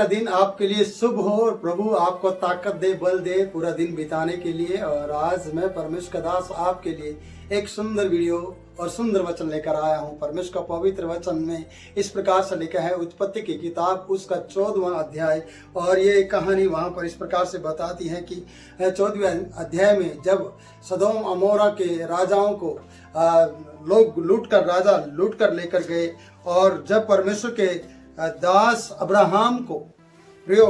दिन आपके लिए शुभ हो और प्रभु आपको ताकत दे, बल दे पूरा दिन बिताने के लिए। और आज मैं परमेश्वर का दास आपके लिए एक सुंदर वीडियो और सुंदर वचन लेकर आया हूं। परमेश्वर का पवित्र वचन में इस प्रकार से लिखा है, उत्पत्ति की किताब उसका 14वां अध्याय। और ये कहानी वहां पर इस प्रकार से बताती है कि 14वें अध्याय में जब सदोम अमोरा के राजाओं को लोग राजा लूट कर लेकर गए, और जब परमेश्वर के दास अब्राहम को प्रियो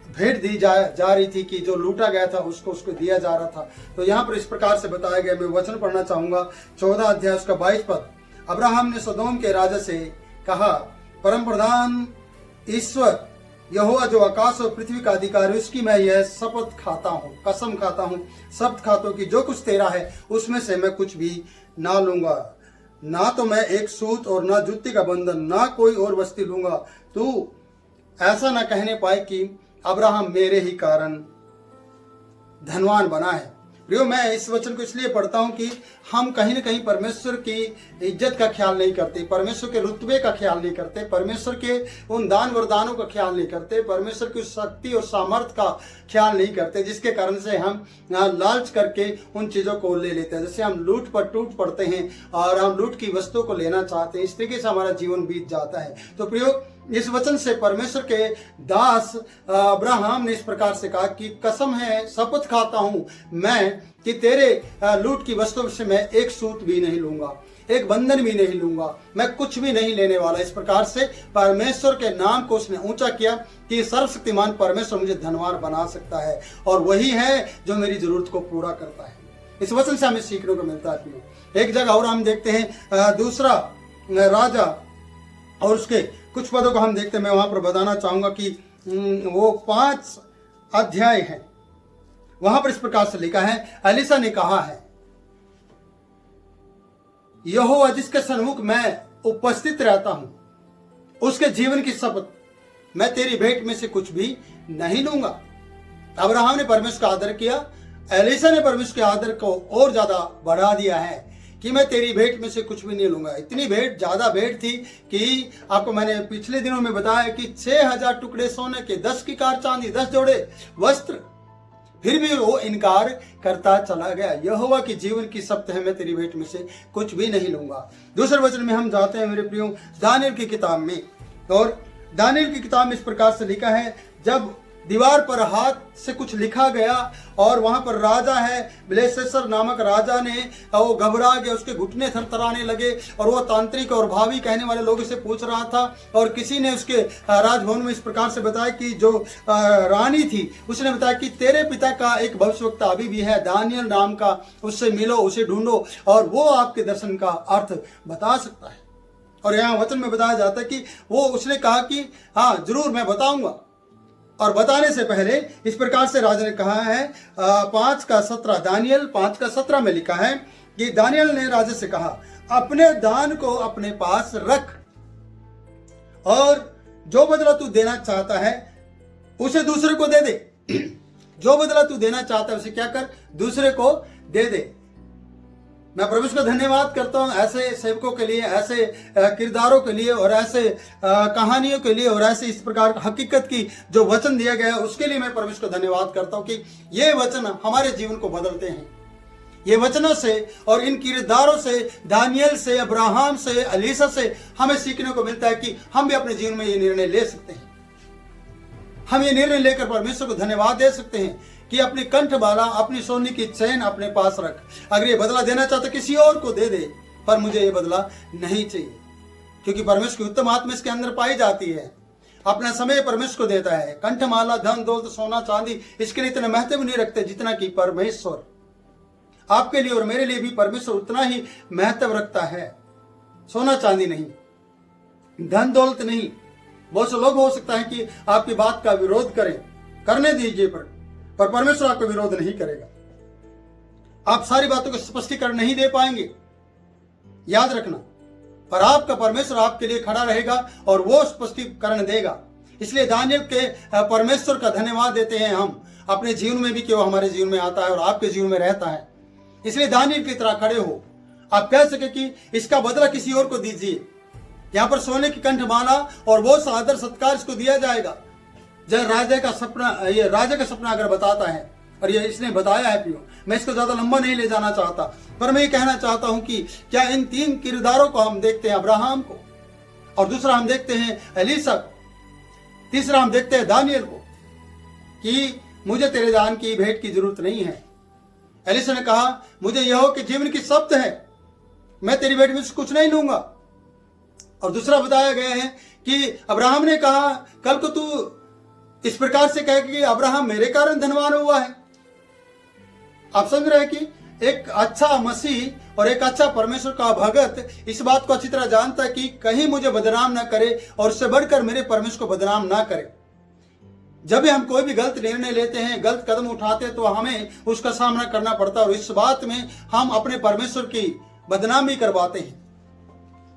भेंट दी जा रही थी कि जो लूटा गया था उसको दिया जा रहा था। तो यहाँ पर इस प्रकार से बताया गया, मैं वचन पढ़ना चाहूंगा 14 अध्याय उसका 22 पद। अब्राहम ने सदोम के राजा से कहा, परम प्रधान ईश्वर यहोवा जो आकाश और पृथ्वी का अधिकारी, उसकी मैं यह शपथ खाता हूँ, कसम खाता हूँ, शब्द खाता हूँ कि जो कुछ तेरा है उसमें से मैं कुछ भी ना लूंगा, ना तो मैं एक सूत और ना जूती का बंधन, ना कोई और वस्तु लूंगा। तू ऐसा ना कहने पाए कि अब्राहम मेरे ही कारण धनवान बना है। प्रियो, मैं इस वचन को इसलिए पढ़ता हूं कि हम कहीं न कहीं परमेश्वर की इज्जत का ख्याल नहीं करते, परमेश्वर के रुतबे का ख्याल नहीं करते, परमेश्वर के उन दान वरदानों का ख्याल नहीं करते, परमेश्वर की शक्ति और सामर्थ का ख्याल नहीं करते, जिसके कारण से हम लालच करके उन चीज़ों को ले लेते हैं। जैसे हम लूट पर टूट पड़ते हैं और हम लूट की वस्तु को लेना चाहते हैं, इस तरीके से हमारा जीवन बीत जाता है। तो प्रियो, इस वचन से परमेश्वर के दास अब्राहम ने इस प्रकार से कहा कि कसम है, शपथ खाता हूं मैं कि तेरे लूट की वस्तु से मैं एक सूत भी नहीं लूंगा, एक बंधन भी नहीं लूंगा, मैं कुछ भी नहीं लेने वाला। इस प्रकार से परमेश्वर के नाम को उसने ऊंचा किया कि सर्वशक्तिमान परमेश्वर मुझे धनवान बना सकता है, और वही है जो मेरी जरूरत को पूरा करता है। इस वचन से हमें सीखने को मिलता है। एक जगह और हम देखते हैं दूसरा राजा और उसके कुछ पदों को हम देखते हैं। मैं वहां पर बताना चाहूंगा कि वो 5 अध्याय है, वहां पर इस प्रकार से लिखा है, एलिशा ने कहा है, यहोवा जिसके सन्मुख मैं उपस्थित रहता हूं, उसके जीवन की शपथ, मैं तेरी भेंट में से कुछ भी नहीं लूंगा। अब्राहम ने परमेश्वर का आदर किया, एलिशा ने परमेश्वर के आदर को और ज्यादा बढ़ा दिया है कि मैं तेरी भेंट में से कुछ भी नहीं लूंगा। इतनी भेंट, ज्यादा भेंट थी कि आपको मैंने पिछले दिनों में बताया कि 6000 टुकड़े सोने के, 10 किकार चांदी, 10 जोड़े वस्त्र, फिर भी वो इनकार करता चला गया। यहोवा की जीवन की शपथ है, मैं तेरी भेंट में से कुछ भी नहीं लूंगा। दूसरे वचन में हम जाते हैं मेरे प्रियो दानियेल की किताब में, और दानियेल की किताब में इस प्रकार से लिखा है, जब दीवार पर हाथ से कुछ लिखा गया और वहां पर राजा है बेलशस्सर नामक राजा ने, वो घबरा गया, उसके घुटने थरथराने लगे, और वो तांत्रिक और भावी कहने वाले लोगों से पूछ रहा था। और किसी ने उसके राजभवन में इस प्रकार से बताया कि जो रानी थी उसने बताया कि तेरे पिता का एक भविष्यवक्ता अभी भी है, दानियेल नाम का, उससे मिलो, उसे ढूंढो और वो आपके दर्शन का अर्थ बता सकता है। और यहाँ वचन में बताया जाता है कि वो उसने कहा कि हाँ जरूर मैं बताऊंगा। और बताने से पहले इस प्रकार से राजा ने कहा है 5:17, दानियेल 5:17 में लिखा है कि दानियेल ने राजा से कहा, अपने दान को अपने पास रख और जो बदला तू देना चाहता है उसे दूसरे को दे दे। जो बदला तू देना चाहता है उसे क्या कर, दूसरे को दे दे। मैं परमेश्वर का धन्यवाद करता हूं ऐसे सेवकों के लिए, ऐसे किरदारों के लिए, और ऐसे कहानियों के लिए, और ऐसे इस प्रकार हकीकत की जो वचन दिया गया है उसके लिए मैं परमेश्वर का धन्यवाद करता हूं कि ये वचन हमारे जीवन को बदलते हैं। ये वचनों से और इन किरदारों से, दानियेल से, अब्राहम से, एलिशा से हमें सीखने को मिलता है कि हम भी अपने जीवन में ये निर्णय ले सकते हैं। हम ये निर्णय लेकर परमेश्वर को धन्यवाद दे सकते हैं कि अपनी कंठ बाला, अपनी सोने की चैन अपने पास रख। अगर ये बदला देना चाहता किसी और को दे दे, पर मुझे ये बदला नहीं चाहिए, क्योंकि परमेश्वर की उत्तम आत्मा इसके अंदर पाई जाती है। अपना समय परमेश्वर को देता है। कंठमाला, धन दौलत, सोना चांदी इसके लिए इतना महत्व नहीं रखते जितना कि परमेश्वर। आपके लिए और मेरे लिए भी परमेश्वर उतना ही महत्व रखता है। सोना चांदी नहीं, धन दौलत नहीं। बहुत से लोग हो सकता है कि आपकी बात का विरोध करें, करने दीजिए, पर परमेश्वर आपका विरोध नहीं करेगा। आप सारी बातों को स्पष्टीकरण नहीं दे पाएंगे, याद रखना, पर आपका परमेश्वर आपके लिए खड़ा रहेगा और वो स्पष्टीकरण देगा। इसलिए दानियेल के परमेश्वर का धन्यवाद देते हैं हम अपने जीवन में भी कि वो हमारे जीवन में आता है और आपके जीवन में रहता है। इसलिए दानियेल की तरह खड़े हो, आप कह सके कि इसका बदला किसी और को दीजिए, यहाँ पर सोने की कंठमाला और वो आदर सत्कार इसको दिया जाएगा। जब राजा का सपना, ये राजा का सपना अगर बताता है, और ये इसने बताया है प्रियो, मैं इसको ज्यादा लंबा नहीं ले जाना चाहता, पर मैं ये कहना चाहता हूं कि क्या इन 3 किरदारों को हम देखते हैं, अब्राहम को, और दूसरा हम देखते हैं एलीशा को, तीसरा हम देखते हैं दानियल को, कि मुझे तेरे दान की भेंट की जरूरत नहीं है। एलीशा ने कहा मुझे यहोवा के जीवन की शब्द है, मैं तेरी भेंट में से कुछ नहीं लूंगा। और दूसरा बताया गया है कि अब्राहम ने कहा कल को तू इस प्रकार से कहे कि अब्राहम मेरे कारण धनवान हुआ है। आप समझ रहे हैं कि एक अच्छा मसीह और एक अच्छा परमेश्वर का भगत इस बात को अच्छी तरह जानता है कि कहीं मुझे बदनाम ना करे और उससे बढ़कर मेरे परमेश्वर को बदनाम ना करे। जब भी हम कोई भी गलत निर्णय लेते हैं, गलत कदम उठाते हैं, तो हमें उसका सामना करना पड़ता है, और इस बात में हम अपने परमेश्वर की बदनामी करवाते हैं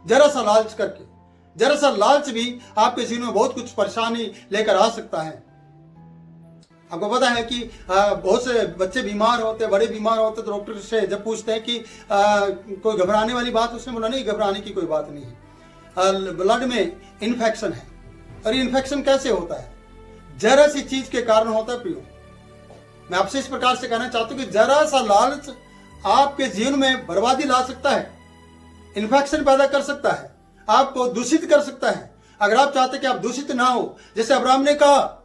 जरा सा लालच करके। जरा सा लालच भी आपके जीवन में बहुत कुछ परेशानी लेकर आ सकता है। आपको पता है कि बहुत से बच्चे बीमार होते, बड़े बीमार होते, तो डॉक्टर से जब पूछते हैं कि कोई घबराने वाली बात, उसने बोला नहीं, घबराने की कोई बात नहीं है, ब्लड में इन्फेक्शन है। और ये इन्फेक्शन कैसे होता है? जरा सी चीज के कारण होता है प्रियो। मैं आपसे इस प्रकार से कहना चाहता हूं कि जरा सा लालच आपके जीवन में बर्बादी ला सकता है, इन्फेक्शन पैदा कर सकता है, आपको दूषित कर सकता है। अगर आप चाहते कि आप दूषित ना हो, जैसे अब्राहम ने कहा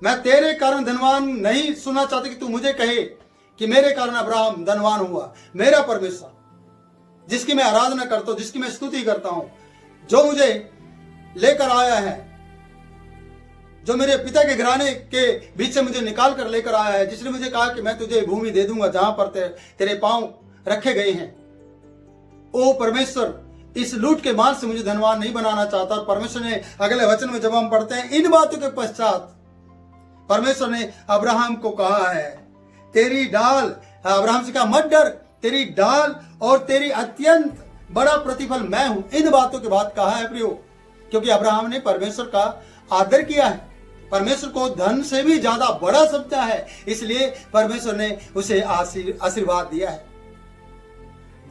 मैं तेरे कारण धनवान नहीं सुनना चाहता कि तू मुझे कहे कि मेरे कारण अब्राहम धनवान हुआ। मेरा परमेश्वर जिसकी मैं आराधना करता हूं, जिसकी मैं स्तुति करता हूं, जो मुझे लेकर आया है, जो मेरे पिता के घराने के बीच से मुझे निकाल कर लेकर आया है, जिसने मुझे कहा कि मैं तुझे भूमि दे दूंगा जहां पर तेरे पांव रखे गए हैं, ओ परमेश्वर इस लूट के माल से मुझे धनवान नहीं बनाना चाहता। और परमेश्वर ने अगले वचन में जब हम पढ़ते हैं, इन बातों के पश्चात परमेश्वर ने अब्राहम को कहा है तेरी डाल, अब्राहम से कहा मत डर, तेरी डाल और तेरी अत्यंत बड़ा प्रतिफल मैं हूं। इन बातों के बाद कहा है प्रियो, क्योंकि अब्राहम ने परमेश्वर का आदर किया है, परमेश्वर को धन से भी ज्यादा बड़ा समझा है, इसलिए परमेश्वर ने उसे आशीर्वाद दिया है।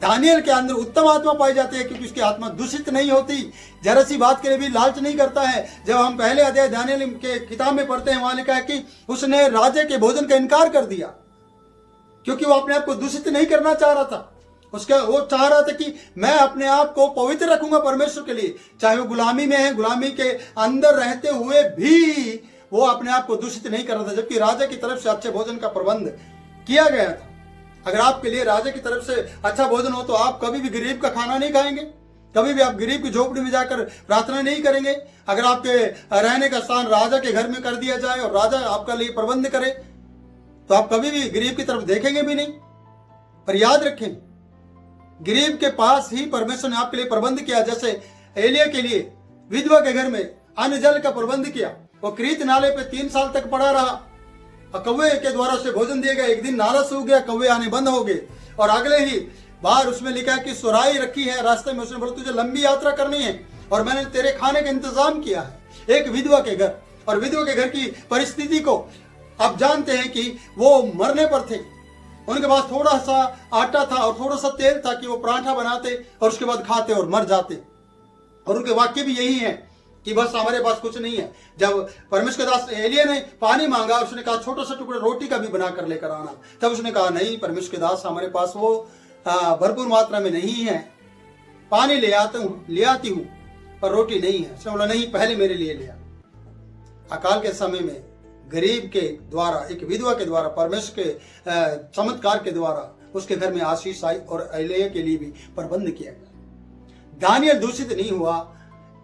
दानियल के अंदर उत्तम आत्मा पाई जाती है, क्योंकि उसकी आत्मा दूषित नहीं होती, जरा सी बात के लिए भी लालच नहीं करता है। जब हम पहले अध्याय दानियल के किताब में पढ़ते हैं, वहां लिखा है कि उसने राजा के भोजन का इनकार कर दिया, क्योंकि वो अपने आप को दूषित नहीं करना चाह रहा था। वो चाह रहा था कि मैं अपने आप को पवित्र रखूंगा परमेश्वर के लिए, चाहे वो गुलामी में है, गुलामी के अंदर रहते हुए भी वो अपने आप को दूषित नहीं कर रहा था, जबकि राजा की तरफ से अच्छे भोजन का प्रबंध किया गया था। अगर आपके लिए राजा की तरफ से अच्छा भोजन हो तो आप कभी भी गरीब का खाना नहीं खाएंगे, कभी भी आप गरीब की झोपड़ी में जाकर प्रार्थना नहीं करेंगे। अगर आपके रहने का स्थान राजा के घर में कर दिया जाए और राजा आपका लिए प्रबंध करे, तो आप कभी भी गरीब की तरफ देखेंगे भी नहीं। पर याद रखें, गरीब के पास ही परमेश्वर ने आपके लिए प्रबंध किया। जैसे एलिया के लिए विधवा के घर में अन्न जल का प्रबंध किया, वो क्रीत नाले पे 3 साल तक पड़ा रहा, कौवे के द्वारा उसे भोजन दिया गया। एक दिन नाला सूख गया, कौवे आने बंद हो गए, और अगले ही बाहर उसमें लिखा है कि सुराही रखी है रास्ते में। उसने बोला तुझे लंबी यात्रा करनी है और मैंने तेरे खाने का इंतजाम किया है। एक विधवा के घर, और विधवा के घर की परिस्थिति को आप जानते हैं कि वो मरने पर थे, उनके पास थोड़ा सा आटा था और थोड़ा सा तेल था कि वो पराठा बनाते और उसके बाद खाते और मर जाते। और उनके वाक्य भी यही है कि बस हमारे पास कुछ नहीं है। जब परमेश्वर के दास एलिया ने पानी मांगा, उसने कहा छोटा सा टुकड़ा रोटी का भी बनाकर लेकर आना, तब उसने कहा नहीं परमेश्वर के दास, हमारे पास वो भरपूर मात्रा में नहीं है, पानी ले आती हूँ पर रोटी नहीं है। उसने बोला नहीं, पहले मेरे लिए ले आ। अकाल के समय में गरीब के द्वारा, एक विधवा के द्वारा, परमेश्वर के चमत्कार के द्वारा उसके घर में आशीष आई और एलिया के लिए भी प्रबंध किया गया। दानियल दूषित नहीं हुआ,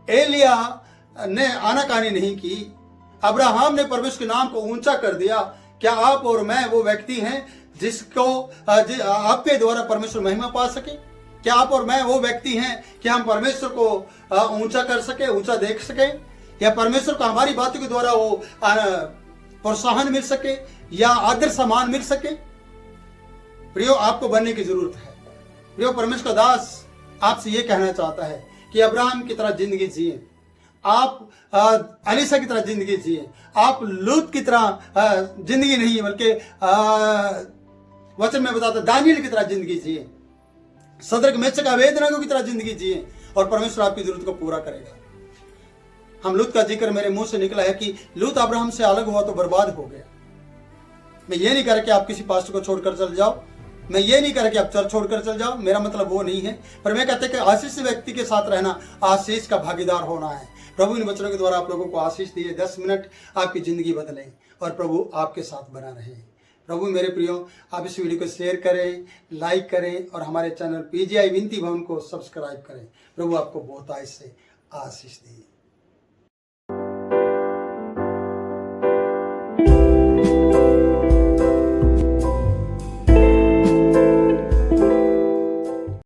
एलिया ने आनाकानी नहीं की, अब्राहम ने परमेश्वर के नाम को ऊंचा कर दिया। क्या आप और मैं वो व्यक्ति हैं जिसको आपके द्वारा परमेश्वर महिमा पा सके? क्या आप और मैं वो व्यक्ति हैं कि हम परमेश्वर को ऊंचा कर सके, ऊंचा देख सके, या परमेश्वर को हमारी बातों के द्वारा वो प्रोत्साहन मिल सके या आदर सम्मान मिल सके? प्रियो, आपको बनने की जरूरत है। प्रियो, परमेश्वर का दास आपसे ये कहना चाहता है कि अब्राहम की तरह जिंदगी जिए, आप एलीशा की तरह जिंदगी जिए, आप लूत की तरह जिंदगी नहीं, बल्कि वचन में बताता दानियल की तरह जिंदगी जिए, सदरक मेशक अबेदनगो की तरह जिंदगी जिए, और परमेश्वर आपकी जरूरत को पूरा करेगा। हम लूत का जिक्र मेरे मुंह से निकला है कि लूत अब्राहम से अलग हुआ तो बर्बाद हो गया। मैं ये नहीं कह रहा कि आप किसी पास्टर को छोड़कर चल जाओ, मैं ये नहीं कह रहा कि आप चर्च छोड़कर चल जाओ, मेरा मतलब वो नहीं है, पर मैं कहता कि आशीष व्यक्ति के साथ रहना आशीष का भागीदार होना है। प्रभु इन वचनों के द्वारा आप लोगों को आशीष दिए। 10 मिनट आपकी जिंदगी बदलें और प्रभु आपके साथ बना रहे। प्रभु मेरे प्रियो, आप इस वीडियो को शेयर करें, लाइक करें और हमारे चैनल PGI विनती भवन को सब्सक्राइब करें। प्रभु आपको बहुत आशीष से आशीष दिए।